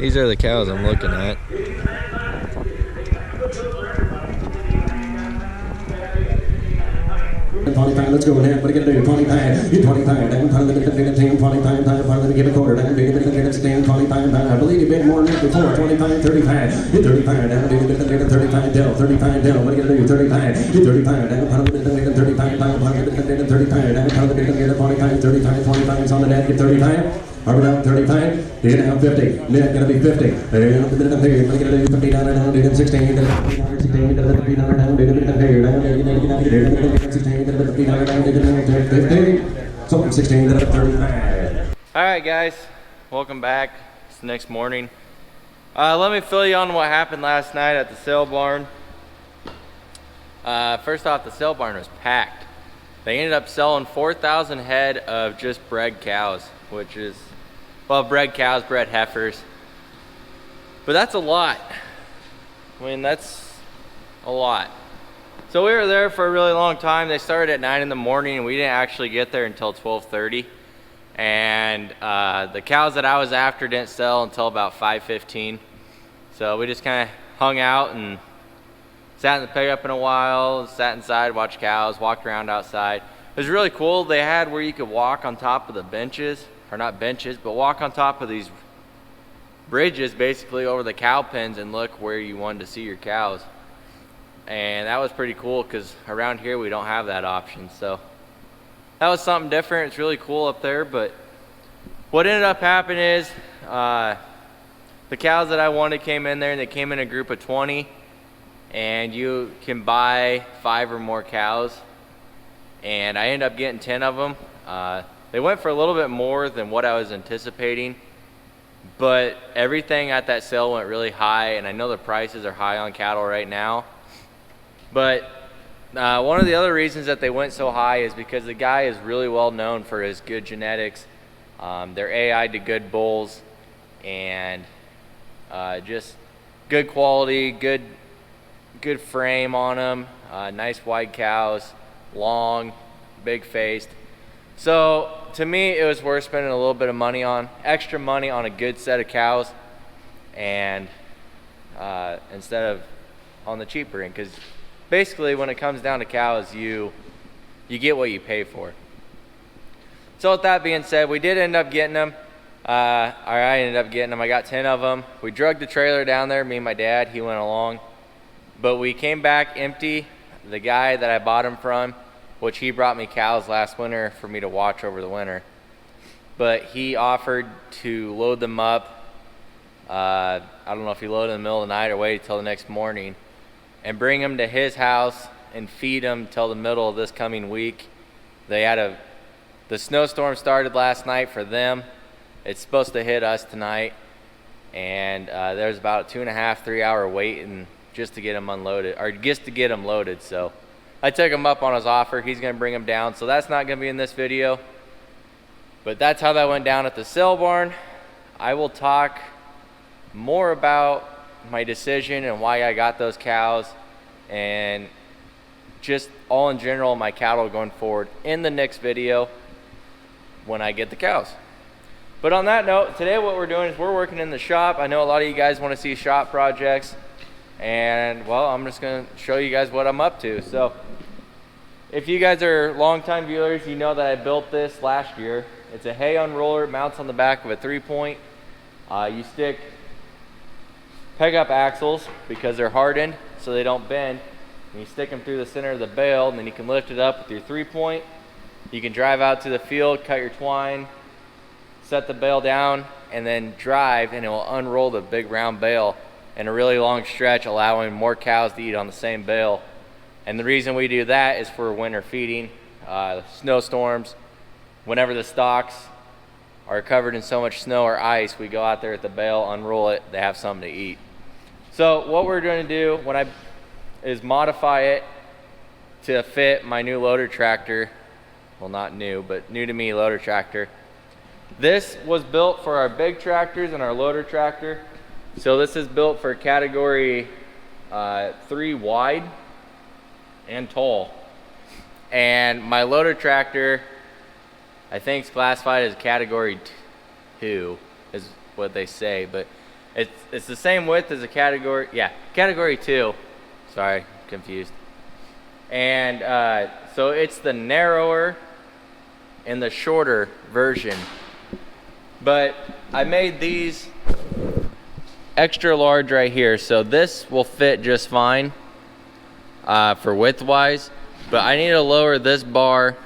These are the cows I'm looking at. Let's go ahead. What are you gonna do? 25, 25, down, part of the team, 25, part of the get a quarter, down, get a stand, 25, down. I believe you've been more than that before. 25, 35, 35, down, 35 down, 35 down. What are you gonna do? 35, 35, down, part of the 35, down, part of the 35, down, part of the 45, 35, 25 is on the net, get 35. Are we down 35? They're down 50. Net gonna be 50. They're down 50. What are you gonna do? 50 down, down, 16, down, 16, down, 50 down, down, 35. Alright guys, welcome back. It's the next morning. Let me fill you on what happened last night at the sale barn. First off, the sale barn was packed. They ended up selling 4,000 head of just bred cows, which is, well, bred cows, bred heifers. But that's a lot. I mean, that's a lot. So we were there for a really long time. They started at 9 in the morning and we didn't actually get there until 12:30. And the cows that I was after didn't sell until about 5:15. So we just kind of hung out and sat in the pickup in a while, sat inside, watched cows, walked around outside. It was really cool. They had where you could walk on top of the benches, or not benches, but walk on top of these bridges basically over the cow pens and look where you wanted to see your cows. And that was pretty cool because around here we don't have that option. So that was something different. It's really cool up there. But what ended up happening is the cows that I wanted came in there, and they came in a group of 20. And you can buy 5 or more cows. And I ended up getting 10 of them. They went for a little bit more than what I was anticipating. But everything at that sale went really high. And I know the prices are high on cattle right now. But one of the other reasons that they went so high is because the guy is really well known for his good genetics. They're AI'd to good bulls and just good quality, good frame on them, nice wide cows, long, big faced. So to me, it was worth spending a little bit of money on, extra money on a good set of cows, and instead of on the cheaper end, because basically when it comes down to cows, you get what you pay for. So with that being said, we did end up getting them. I ended up getting them. I got 10 of them. We drug the trailer down there, me and my dad, he went along. But we came back empty. The guy that I bought them from, which he brought me cows last winter for me to watch over the winter, but he offered to load them up. I don't know if he loaded in the middle of the night or waited till the next morning, and bring them to his house and feed them till the middle of this coming week. The snowstorm started last night for them. It's supposed to hit us tonight, and there's about a 2.5, 3 hour wait just to get them unloaded, or just to get them loaded. So I took him up on his offer. He's gonna bring them down, so that's not gonna be in this video. But that's how that went down at the sale barn. I will talk more about my decision and why I got those cows, and just all in general my cattle going forward in the next video when I get the cows. But on that note, today what we're doing is we're working in the shop. I know a lot of you guys want to see shop projects, and well, I'm just going to show you guys what I'm up to. So if you guys are longtime viewers, you know that I built this last year. It's a hay unroller. It mounts on the back of a 3-point. You stick peg-up axles because they're hardened so they don't bend, and you stick them through the center of the bale, and then you can lift it up with your 3-point. You can drive out to the field, cut your twine, set the bale down, and then drive, and it will unroll the big round bale in a really long stretch, allowing more cows to eat on the same bale. And the reason we do that is for winter feeding, snowstorms. Whenever the stalks are covered in so much snow or ice, we go out there at the bale, unroll it, they have something to eat. So what we're going to do is modify it to fit my new loader tractor. Well, not new, but new to me loader tractor. This was built for our big tractors and our loader tractor. So this is built for category 3 wide and tall. And my loader tractor, I think, is classified as category 2 is what they say, but It's the same width as a category, yeah, category 2. Sorry, confused. And so it's the narrower and the shorter version. But I made these extra large right here, so this will fit just fine for width wise. But I need to lower this bar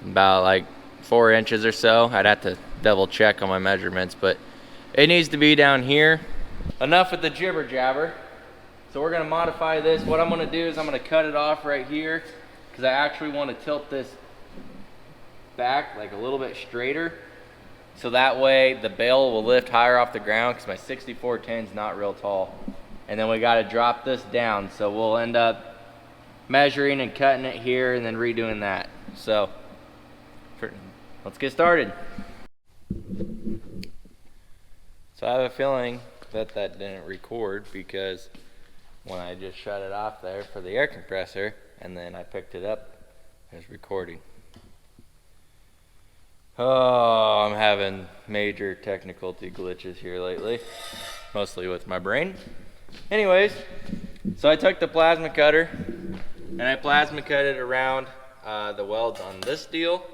about like 4 inches or so. I'd have to double check on my measurements, but it needs to be down here. Enough with the jibber jabber. So we're gonna modify this. What I'm gonna do is I'm gonna cut it off right here because I actually want to tilt this back like a little bit straighter. So that way the bale will lift higher off the ground because my 6410 is not real tall. And then we gotta drop this down. So we'll end up measuring and cutting it here and then redoing that. So let's get started. So I have a feeling that that didn't record because when I just shut it off there for the air compressor and then I picked it up, it was recording. Oh, I'm having major technical glitches here lately, mostly with my brain. Anyways, so I took the plasma cutter and I plasma cut it around the welds on this deal.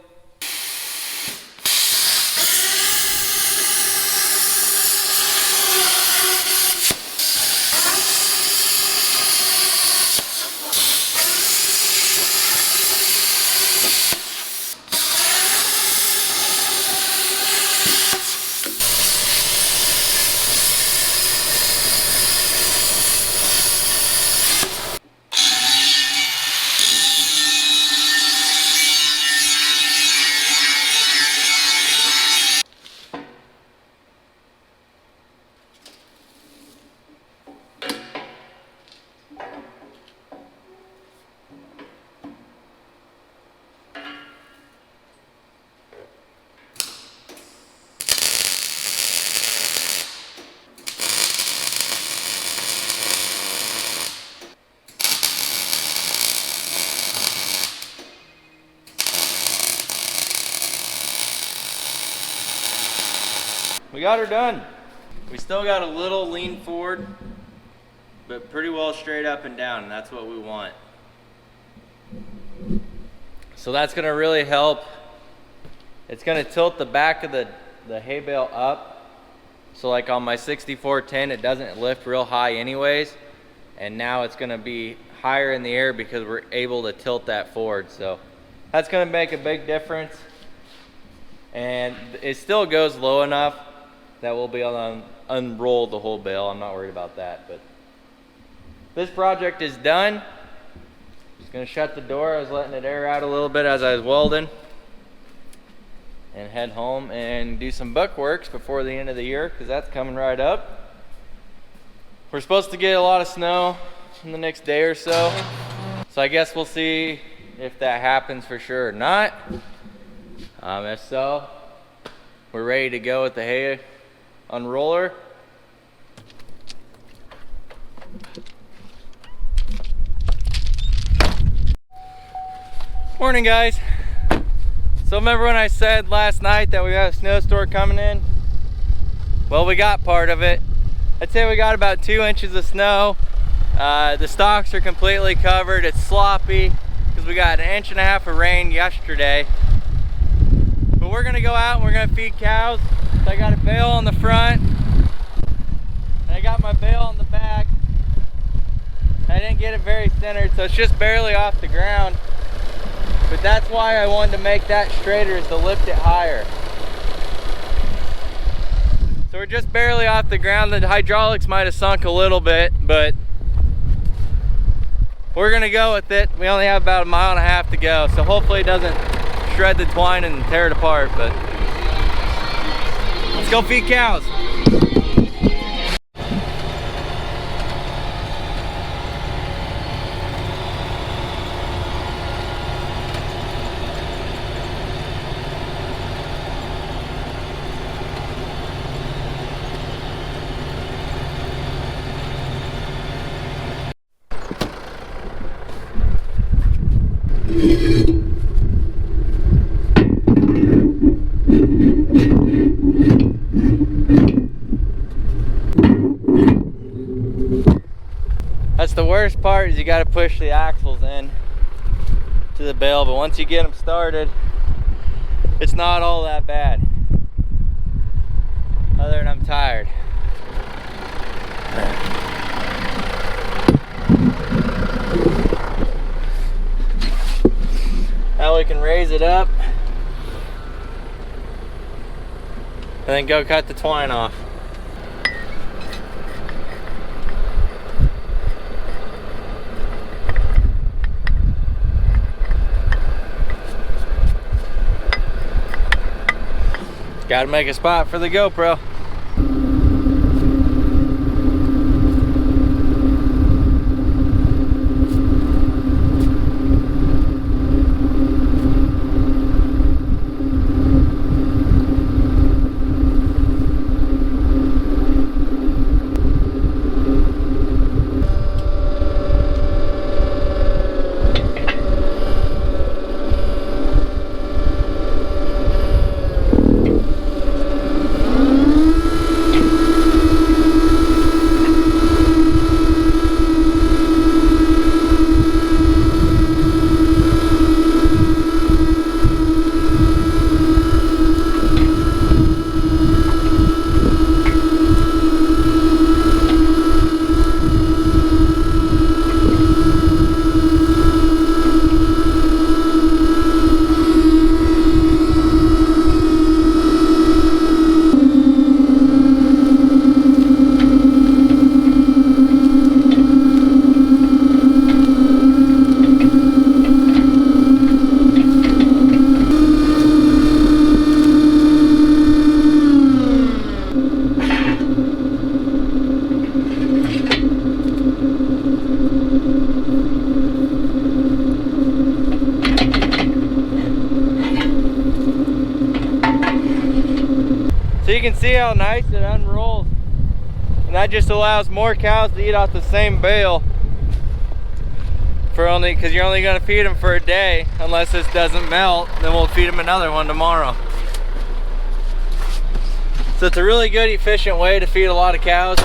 We got her done. We still got a little lean forward, but pretty well straight up and down, and that's what we want. So that's gonna really help. It's gonna tilt the back of the hay bale up. So like on my 6410, it doesn't lift real high anyways. And now it's gonna be higher in the air because we're able to tilt that forward. So that's gonna make a big difference. And it still goes low enough that we'll be able to unroll the whole bale. I'm not worried about that, but this project is done. Just gonna shut the door. I was letting it air out a little bit as I was welding, and head home and do some buck works before the end of the year because that's coming right up. We're supposed to get a lot of snow in the next day or so, so I guess we'll see if that happens for sure or not. If so, we're ready to go with the hay unroller. Morning, guys. So remember when I said last night that we got a snowstorm coming in? Well, we got part of it. I'd say we got about 2 inches of snow. The stalks are completely covered. It's sloppy because we got 1.5 inches of rain yesterday. But we're gonna go out and we're gonna feed cows. So I got a bale on the front, and I got my bale on the back. I didn't get it very centered, so it's just barely off the ground. But that's why I wanted to make that straighter, is to lift it higher. So we're just barely off the ground. The hydraulics might have sunk a little bit, but we're gonna go with it. We only have about 1.5 miles to go, so hopefully it doesn't shred the twine and tear it apart, but let's go feed cows. worst part is you got to push the axles in to the bale, but once you get them started, it's not all that bad. Other than I'm tired. Now we can raise it up and then go cut the twine off. Got to make a spot for the GoPro. So you can see how nice it unrolls, and that just allows more cows to eat off the same bale for only, because you're only going to feed them for a day. Unless this doesn't melt, then we'll feed them another one tomorrow. So it's a really good, efficient way to feed a lot of cows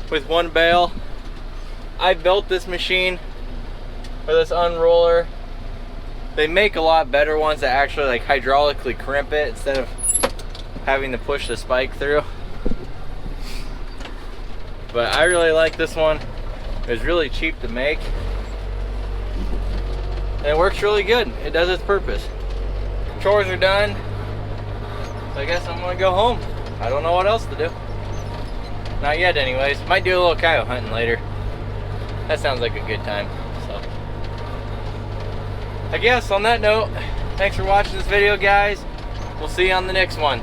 with one bale. I built this machine, or this unroller. They make a lot better ones that actually like hydraulically crimp it instead of having to push the spike through. But I really like this one. It was really cheap to make, and it works really good. It does its purpose. Chores are done, so I guess I'm gonna go home. I don't know what else to do. Not yet anyways. Might do a little coyote hunting later. That sounds like a good time. So I guess on that note, thanks for watching this video, guys. We'll see you on the next one.